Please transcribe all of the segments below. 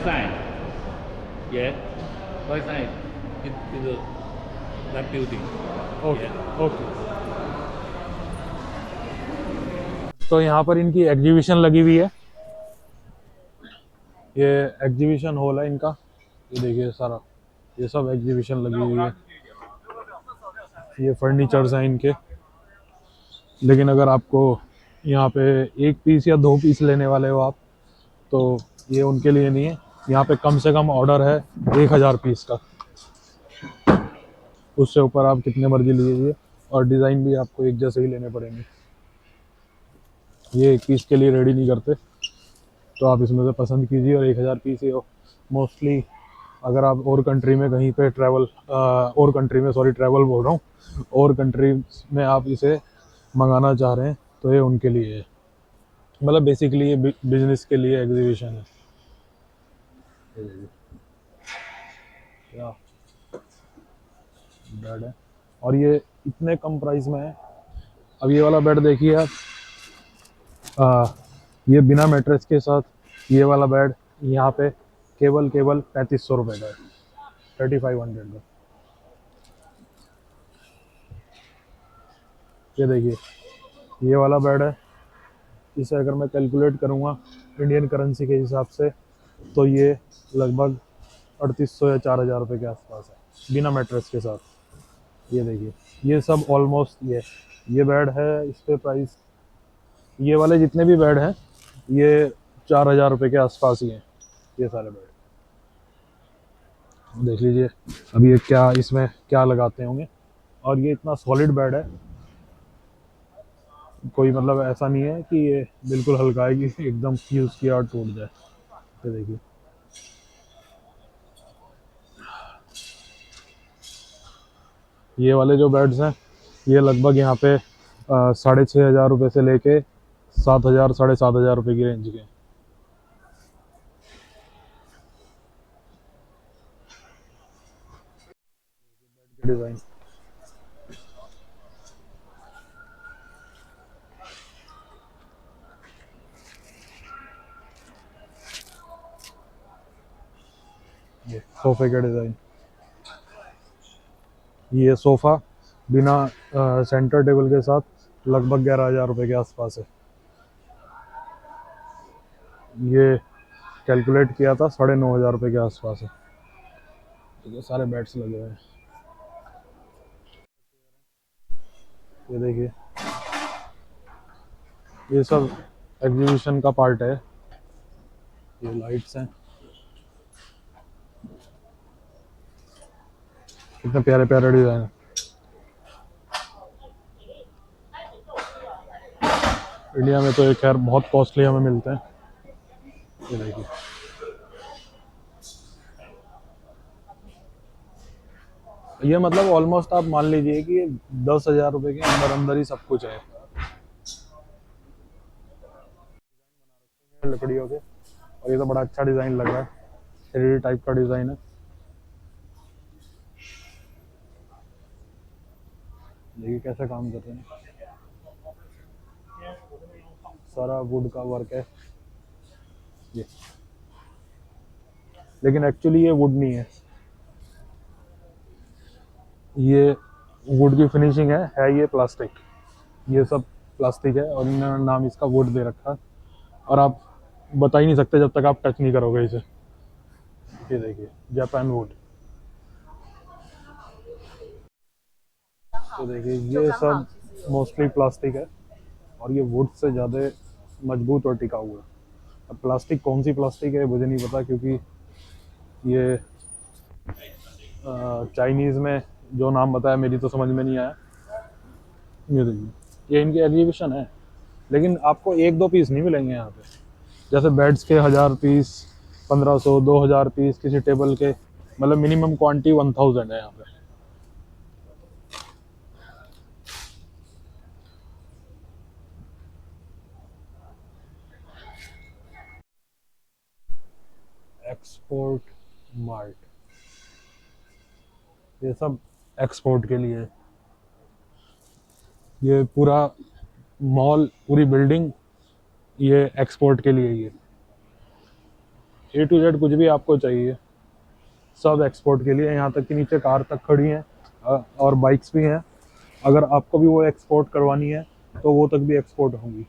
side. Yeah, right side in the that building. Okay Yeah. Okay. तो यहाँ पर इनकी एग्जीबिशन लगी हुई है, ये एग्जीबिशन हॉल है इनका। ये देखिए सारा, ये सब एग्जीबिशन लगी हुई है। ये फर्नीचर्स हैं इनके। लेकिन अगर आपको यहाँ पे एक पीस या दो पीस लेने वाले हो आप, तो ये उनके लिए नहीं है। यहाँ पे कम से कम ऑर्डर है 1000 पीस का, उससे ऊपर आप कितने मर्जी लीजिए, और डिज़ाइन भी आपको एक जैसे ही लेने पड़ेंगे। ये एक पीस के लिए रेडी नहीं करते, तो आप इसमें से पसंद कीजिए और 1000 पीस ही हो। मोस्टली अगर आप और कंट्री में कहीं पे ट्रैवल, और कंट्री में, सॉरी ट्रैवल बोल रहा हूँ, और कंट्री में आप इसे मंगाना चाह रहे हैं, तो ये उनके लिए है। मतलब बेसिकली ये बिजनेस के लिए एग्जीबिशन है। क्या बेड है, और ये इतने कम प्राइस में है। अब ये वाला बेड देखिए आप, ये बिना मैट्रेस के साथ, ये वाला बेड यहाँ पे केवल 3500 रुपये का है, 3500 का। ये देखिए, ये वाला बेड है, इसे अगर मैं कैलकुलेट करूँगा इंडियन करेंसी के हिसाब से, तो ये लगभग 3800 या 4000 रुपये के आसपास है बिना मैट्रेस के साथ। ये देखिए, ये सब ऑलमोस्ट ये बेड है, इस पे प्राइस, ये वाले जितने भी बेड हैं ये 4000 रुपये के आसपास ही हैं, ये सारे बेड। देख लीजिए अब ये क्या, इसमें क्या लगाते होंगे। और ये इतना सॉलिड बेड है, कोई मतलब ऐसा नहीं है कि ये बिल्कुल हल्का है कि एकदम यूज़ किया और टूट जाए। ये देखिए, ये वाले जो बेड्स हैं ये लगभग यहाँ पे 6500 रुपये से लेके 7000 7500 रुपये की रेंज के। डिज़ाइन, ये सोफे के डिज़ाइन, ये सोफ़ा बिना सेंटर टेबल के साथ लगभग 11000 रुपये के आसपास है। ये कैलकुलेट किया था 9500 रुपये के आसपास है। ये सारे बेड्स लगे हुए हैं। ये देखिए, ये सब एग्जीबिशन का पार्ट है। ये लाइट्स हैं, कितने प्यारे प्यारे डिज़ाइन है। इंडिया में तो ये खैर बहुत कॉस्टली हमें मिलते हैं। ये देखिए, ये मतलब ऑलमोस्ट आप मान लीजिए कि 10,000 रुपये के अंदर अंदर ही सब कुछ है लकड़ियों के। और ये तो बड़ा अच्छा डिज़ाइन लग रहा है, 3D टाइप का डिज़ाइन है। देखिए कैसे काम कर रहे हैं, सारा वुड का वर्क है ये। लेकिन एक्चुअली ये वुड नहीं है, ये वुड की फिनिशिंग है ये प्लास्टिक। ये सब प्लास्टिक है और इन्होंने नाम इसका वुड दे रखा है, और आप बता ही नहीं सकते जब तक आप टच नहीं करोगे इसे। ये देखिए, जापान वुड। तो देखिए ये सब मोस्टली प्लास्टिक है, और ये वुड से ज़्यादा मजबूत और टिकाऊ है। अब प्लास्टिक कौन सी प्लास्टिक है मुझे नहीं पता, क्योंकि ये चाइनीज़ में जो नाम बताया मेरी तो समझ में नहीं आया। ये देखिए, ये इनकी एग्जीबिशन है, लेकिन आपको एक दो पीस नहीं मिलेंगे यहाँ पे। जैसे बेड्स के 1000 पीस, 1500, 2000 पीस किसी टेबल के, मतलब मिनिमम क्वांटिटी 1000 है यहाँ पे। एक्सपोर्ट मार्ट, ये सब एक्सपोर्ट के लिए। ये पूरा मॉल, पूरी बिल्डिंग ये एक्सपोर्ट के लिए ही है। A to Z कुछ भी आपको चाहिए सब एक्सपोर्ट के लिए, यहाँ तक कि नीचे कार तक खड़ी हैं और बाइक्स भी हैं। अगर आपको भी वो एक्सपोर्ट करवानी है तो वो तक भी एक्सपोर्ट होंगी।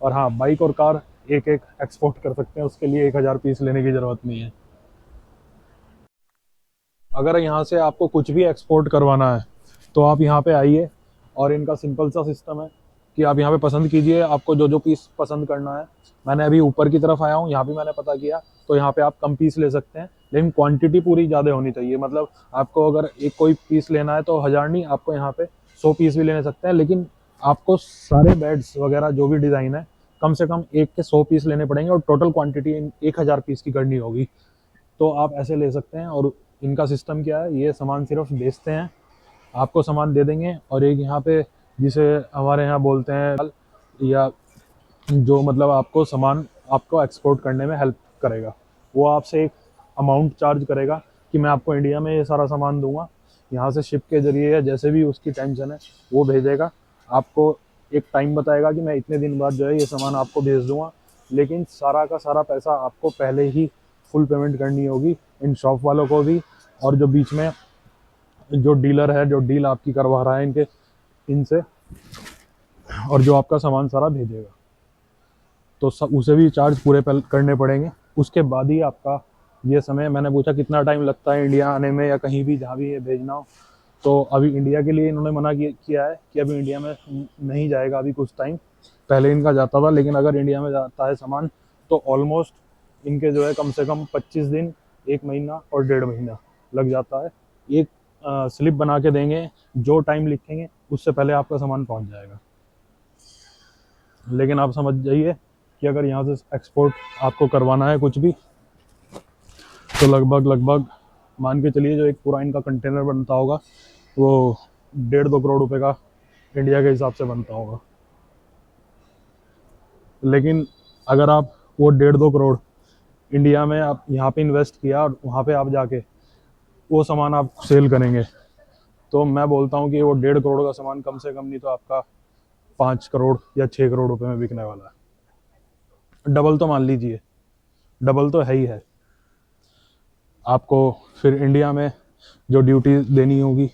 और हाँ, बाइक और कार एक एक एक्सपोर्ट कर सकते हैं, उसके लिए 1000 पीस लेने की ज़रूरत नहीं है। अगर यहाँ से आपको कुछ भी एक्सपोर्ट करवाना है तो आप यहाँ पे आइए, और इनका सिंपल सा सिस्टम है कि आप यहाँ पे पसंद कीजिए आपको जो जो पीस पसंद करना है। मैंने अभी ऊपर की तरफ आया हूँ, यहाँ भी मैंने पता किया तो यहाँ पे आप कम पीस ले सकते हैं, लेकिन क्वांटिटी पूरी ज़्यादा होनी चाहिए। मतलब आपको अगर एक कोई पीस लेना है तो 1000 नहीं, आपको यहाँ पे 100 पीस भी ले सकते हैं, लेकिन आपको सारे बेड्स वगैरह जो भी डिज़ाइन है कम से कम 1 के 100 पीस लेने पड़ेंगे, और टोटल क्वांटिटी 1000 पीस की करनी होगी। तो आप ऐसे ले सकते हैं। और इनका सिस्टम क्या है, ये सामान सिर्फ बेचते हैं, आपको सामान दे देंगे, और एक यहाँ पे जिसे हमारे यहाँ बोलते हैं, या जो मतलब आपको सामान आपको एक्सपोर्ट करने में हेल्प करेगा, वो आपसे एक अमाउंट चार्ज करेगा कि मैं आपको इंडिया में ये सारा सामान दूंगा, यहाँ से शिप के जरिए या जैसे भी उसकी टेंशन है वो भेजेगा, आपको एक टाइम बताएगा कि मैं इतने दिन बाद जो है ये सामान आपको भेज दूंगा, लेकिन सारा का सारा पैसा आपको पहले ही फुल पेमेंट करनी होगी इन शॉप वालों को भी, और जो बीच में जो डीलर है जो डील आपकी करवा रहा है इनसे, और जो आपका सामान सारा भेजेगा, तो सब उसे भी चार्ज पूरे करने पड़ेंगे। उसके बाद ही आपका ये समय, मैंने पूछा कितना टाइम लगता है इंडिया आने में या कहीं भी जहाँ भी ये भेजना हो, तो अभी इंडिया के लिए इन्होंने मना किया है कि अभी इंडिया में नहीं जाएगा अभी कुछ टाइम। पहले इनका जाता था, लेकिन अगर इंडिया में जाता है सामान तो ऑलमोस्ट इनके जो है कम से कम 25 दिन, 1 महीना और 1.5 महीना लग जाता है। एक स्लिप बना के देंगे, जो टाइम लिखेंगे उससे पहले आपका सामान पहुंच जाएगा। लेकिन आप समझ जाइए कि अगर यहाँ से एक्सपोर्ट आपको करवाना है कुछ भी, तो लगभग मान के चलिए जो एक पूरा इनका कंटेनर बनता होगा वो 1.5-2 करोड़ रुपए का इंडिया के हिसाब से बनता होगा। लेकिन अगर आप वो 1.5-2 करोड़ इंडिया में आप यहाँ पे इन्वेस्ट किया और वहाँ पे आप जाके वो सामान आप सेल करेंगे, तो मैं बोलता हूँ कि वो 1.5 करोड़ का सामान कम से कम नहीं तो आपका 5 करोड़ या 6 करोड़ रुपए में बिकने वाला है। डबल तो मान लीजिए, डबल तो है ही है। आपको फिर इंडिया में जो ड्यूटी देनी होगी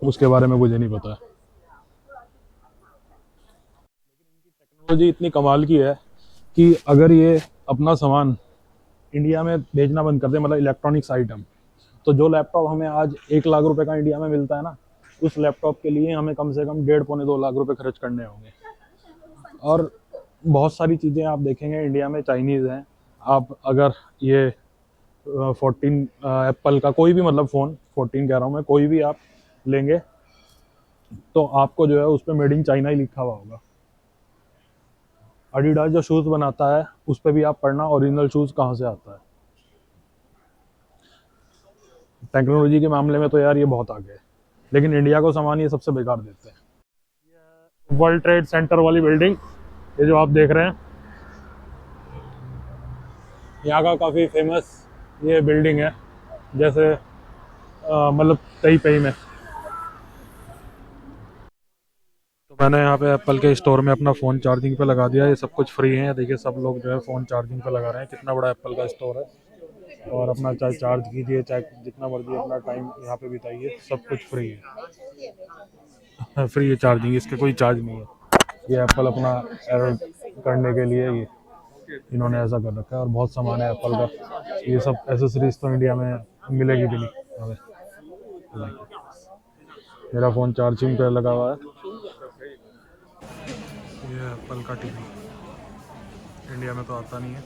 उसके बारे में मुझे नहीं पता है। टेक्नोलॉजी इतनी कमाल की है कि अगर ये अपना सामान इंडिया में भेजना बंद कर दे, मतलब इलेक्ट्रॉनिक्स आइटम, तो जो लैपटॉप हमें आज 1 लाख रुपए का इंडिया में मिलता है ना, उस लैपटॉप के लिए हमें कम से कम 1.5-2 लाख रुपए खर्च करने होंगे। और बहुत सारी चीज़ें आप देखेंगे इंडिया में चाइनीज़ हैं। आप अगर ये 14 एप्पल का कोई भी मतलब फ़ोन, 14 कह रहा हूँ मैं, कोई भी आप लेंगे तो आपको जो है उस पर मेड इन चाइना ही लिखा हुआ होगा। एडिडास जो शूज़ बनाता है उस पर भी आप पढ़ना ओरिजिनल शूज़ कहाँ से आता है। टेक्नोलॉजी के मामले में तो यार ये बहुत आगे है, लेकिन इंडिया को सामान ये सबसे बेकार देते हैं। वर्ल्ड ट्रेड सेंटर वाली बिल्डिंग, ये जो आप देख रहे हैं, यहाँ का काफ़ी फेमस ये बिल्डिंग है, जैसे मतलब ताइपेई में। तो मैंने यहाँ पे एप्पल के स्टोर में अपना फ़ोन चार्जिंग पे लगा दिया। ये सब कुछ फ्री है, देखिए सब लोग जो है फ़ोन चार्जिंग पे लगा रहे हैं। कितना बड़ा एप्पल का स्टोर है, और अपना चाहे चार्ज कीजिए, चाहे जितना मर्जी अपना टाइम यहाँ पे बिताइए, सब कुछ फ्री है। फ्री है चार्जिंग, इसके कोई चार्ज नहीं है। ये एप्पल अपना एड करने के लिए ये इन्होंने ऐसा कर रखा है। और बहुत सामान है एप्पल का, ये सब एसेसरीज तो इंडिया में मिलेगी भी नहीं हमें। मेरा फ़ोन चार्जिंग पे लगा हुआ है। ये एप्पल का टीवी इंडिया में तो आता नहीं है।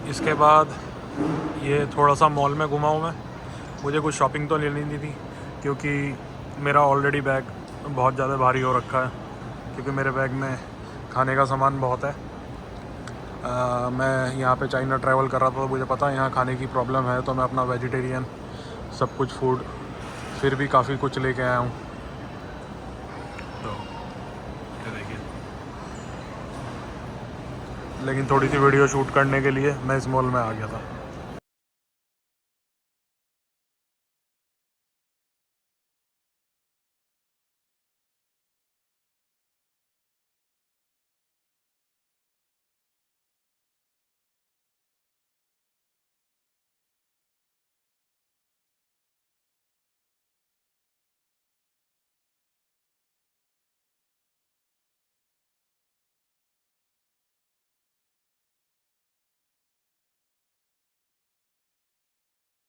इसके बाद ये थोड़ा सा मॉल में घुमा हूँ मैं। मुझे कुछ शॉपिंग तो लेनी नहीं थी, क्योंकि मेरा ऑलरेडी बैग बहुत ज़्यादा भारी हो रखा है, क्योंकि मेरे बैग में खाने का सामान बहुत है। मैं यहाँ पे चाइना ट्रैवल कर रहा था, तो मुझे पता है यहाँ खाने की प्रॉब्लम है, तो मैं अपना वेजिटेरियन सब कुछ फूड फिर भी काफ़ी कुछ लेके आया हूँ। तो ये देखिए, लेकिन थोड़ी सी वीडियो शूट करने के लिए मैं इस मॉल में आ गया था।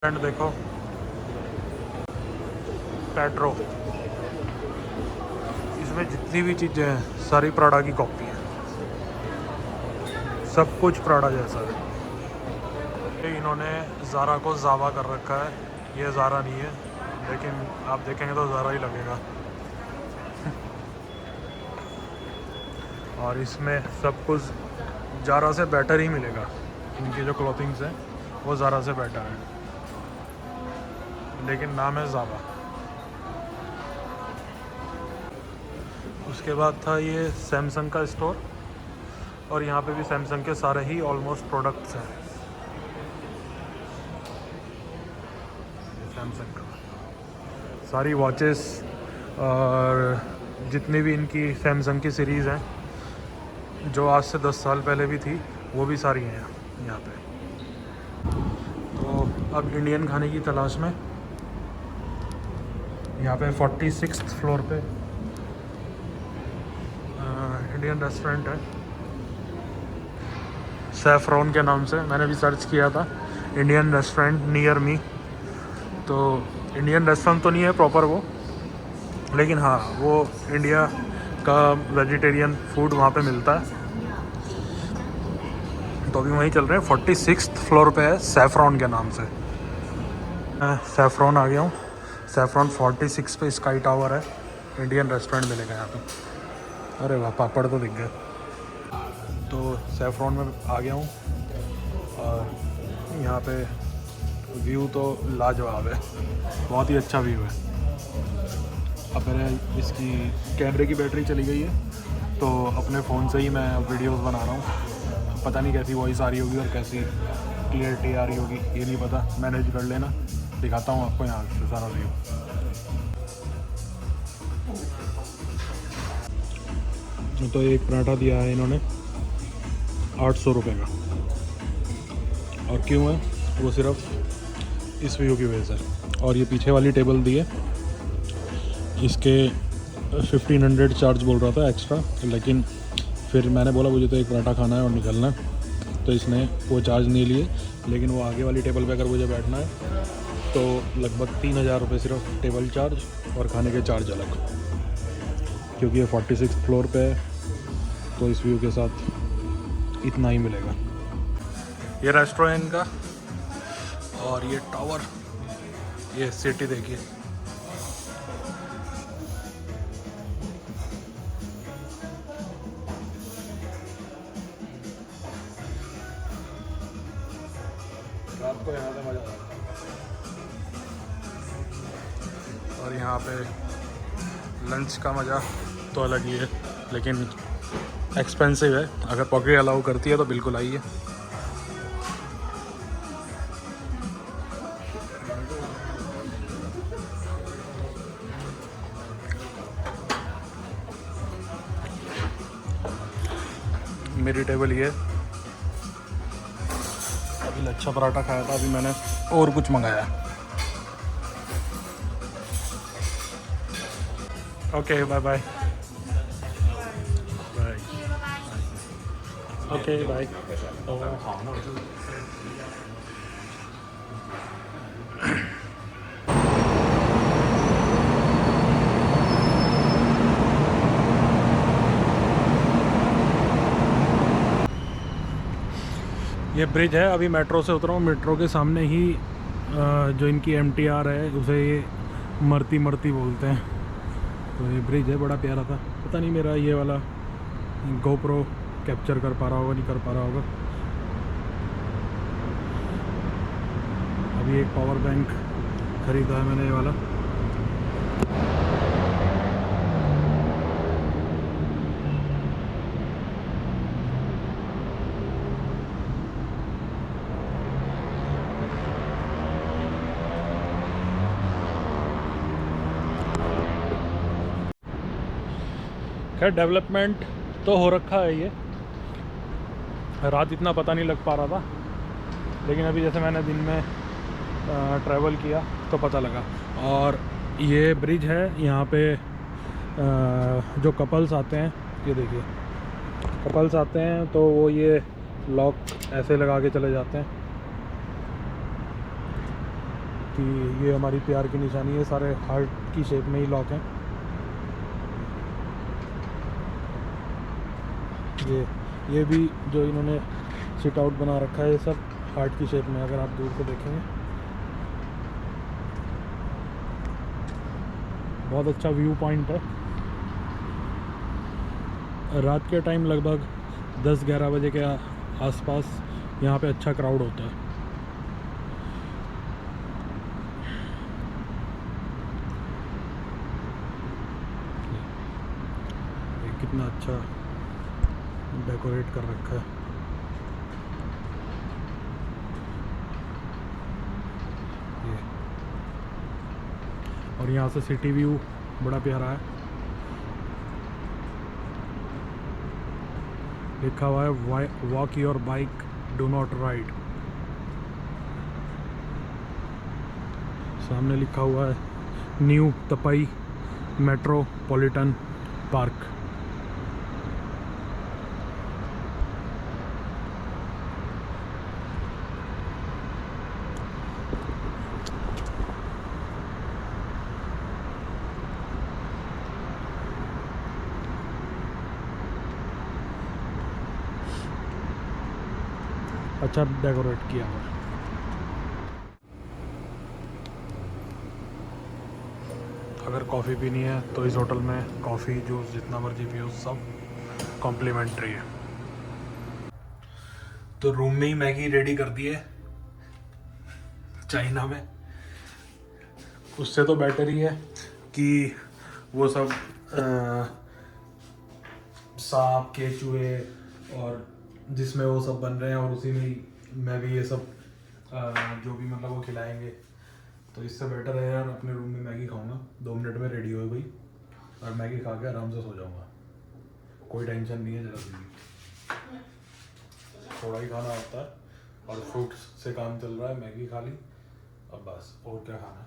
फ्रेंड देखो, पेट्रो, इसमें जितनी भी चीज़ें हैं सारी प्राडा की कॉपी है, सब कुछ प्राडा जैसा है। इन्होंने ज़ारा को ज़ावा कर रखा है, ये ज़ारा नहीं है, लेकिन आप देखेंगे तो ज़ारा ही लगेगा। और इसमें सब कुछ ज़ारा से बेटर ही मिलेगा, इनकी जो क्लॉथिंग्स हैं वो ज़ारा से बेटर है, लेकिन नाम है ज़ावा। उसके बाद था ये सैमसंग का स्टोर, और यहाँ पे भी सैमसंग के सारे ही ऑलमोस्ट प्रोडक्ट्स हैं। सैमसंग का सारी वॉचेस और जितनी भी इनकी सैमसंग की सीरीज़ हैं जो आज से 10 साल पहले भी थी, वो भी सारी हैं यहाँ पे। तो अब इंडियन खाने की तलाश में यहाँ पे 46th फ्लोर पे इंडियन रेस्टोरेंट है, सैफरॉन के नाम से। मैंने भी सर्च किया था इंडियन रेस्टोरेंट नियर मी, तो इंडियन रेस्टोरेंट तो नहीं है प्रॉपर वो, लेकिन हाँ वो इंडिया का वेजिटेरियन फूड वहाँ पे मिलता है। तो अभी वहीं चल रहे हैं, 46th फ्लोर पे है, सैफरॉन के नाम से। मैं सैफरॉन आ गया हूँ। सैफरॉन 46 पे स्काई टावर है, इंडियन रेस्टोरेंट मिलेगा यहाँ पे। अरे वाह, पापड़ तो दिख गए। तो सैफरॉन में आ गया हूँ, और यहाँ पे व्यू तो लाजवाब है, बहुत ही अच्छा व्यू है। अब मेरे इसकी कैमरे की बैटरी चली गई है, तो अपने फ़ोन से ही मैं वीडियोस बना रहा हूँ। पता नहीं कैसी वॉइस आ रही होगी और कैसी क्लियरिटी आ रही होगी, ये नहीं पता, मैनेज कर लेना। दिखाता हूँ आपको यहाँ से सारा व्यू। तो एक पराठा दिया है इन्होंने 800 रुपये का, और क्यों है वो सिर्फ इस व्यू की वजह से। और ये पीछे वाली टेबल दी है, इसके 1500 चार्ज बोल रहा था एक्स्ट्रा, लेकिन फिर मैंने बोला मुझे तो एक पराठा खाना है और निकलना है, तो इसने वो चार्ज नहीं लिए। लेकिन वो आगे वाली टेबल पे अगर मुझे बैठना है तो लगभग 3000 रुपये सिर्फ टेबल चार्ज और खाने के चार्ज अलग, क्योंकि ये 46 फ्लोर पे है, तो इस व्यू के साथ इतना ही मिलेगा। ये रेस्टोरेंट का, और ये टावर, ये सिटी देखिए। रात को यहाँ से मज़ा आता है। और यहाँ पे लंच का मज़ा तो अलग ही है, लेकिन एक्सपेंसिव है। अगर पॉकेट अलाउ करती है तो बिल्कुल आइए। मेरी टेबल ये, अभी लच्छा पराठा खाया था, अभी मैंने और कुछ मंगाया। Okay bye bye. Okay bye. ये ब्रिज है, अभी मेट्रो से उतरा हूँ। मेट्रो के सामने ही जो इनकी MTR है उसे ये मरती मरती बोलते हैं। तो ये ब्रिज है, बड़ा प्यारा था। पता नहीं मेरा ये वाला GoPro कैप्चर कर पा रहा होगा, नहीं कर पा रहा होगा। अभी एक पावर बैंक ख़रीदा है मैंने, ये वाला। खैर डेवलपमेंट तो हो रखा है। ये रात इतना पता नहीं लग पा रहा था, लेकिन अभी जैसे मैंने दिन में ट्रैवल किया तो पता लगा। और ये ब्रिज है, यहाँ पे जो कपल्स आते हैं, ये देखिए कपल्स आते हैं तो वो ये लॉक ऐसे लगा के चले जाते हैं। कि ये हमारी प्यार की निशानी है, सारे हार्ट की शेप में ही लॉक हैं। ये भी जो इन्होंने सिट आउट बना रखा है, ये सब हार्ट की शेप में, अगर आप दूर से देखेंगे। बहुत अच्छा व्यू पॉइंट है। रात के टाइम लगभग 10-11 बजे के आसपास यहाँ पे अच्छा क्राउड होता है। ये कितना अच्छा डेकोरेट कर रखा है। ये और यहाँ से सिटी व्यू बड़ा प्यारा है। लिखा हुआ है walk your bike, do not ride. सामने लिखा हुआ है न्यू तपई मेट्रोपॉलिटन पार्क। अच्छा डेकोरेट किया हुआ है। अगर कॉफ़ी पीनी है तो इस होटल में कॉफ़ी जूस जितना मर्जी पियो, सब कॉम्प्लीमेंट्री है। तो रूम में ही मैगी रेडी कर दी है चाइना में। उससे तो बेटर ही है कि वो सब सांप केचुए और जिसमें वो सब बन रहे हैं, और उसी में ही मैं भी ये सब जो भी मतलब वो खिलाएंगे। तो इससे बेटर है यार अपने रूम में मैगी खाऊंगा, 2 मिनट में रेडी हो गई और मैगी खा के आराम से सो जाऊंगा। कोई टेंशन नहीं है जरा सी भी। थोड़ा ही खाना होता है और फ्रूट्स से काम चल रहा है। मैगी खा ली, अब बस और क्या खाना है।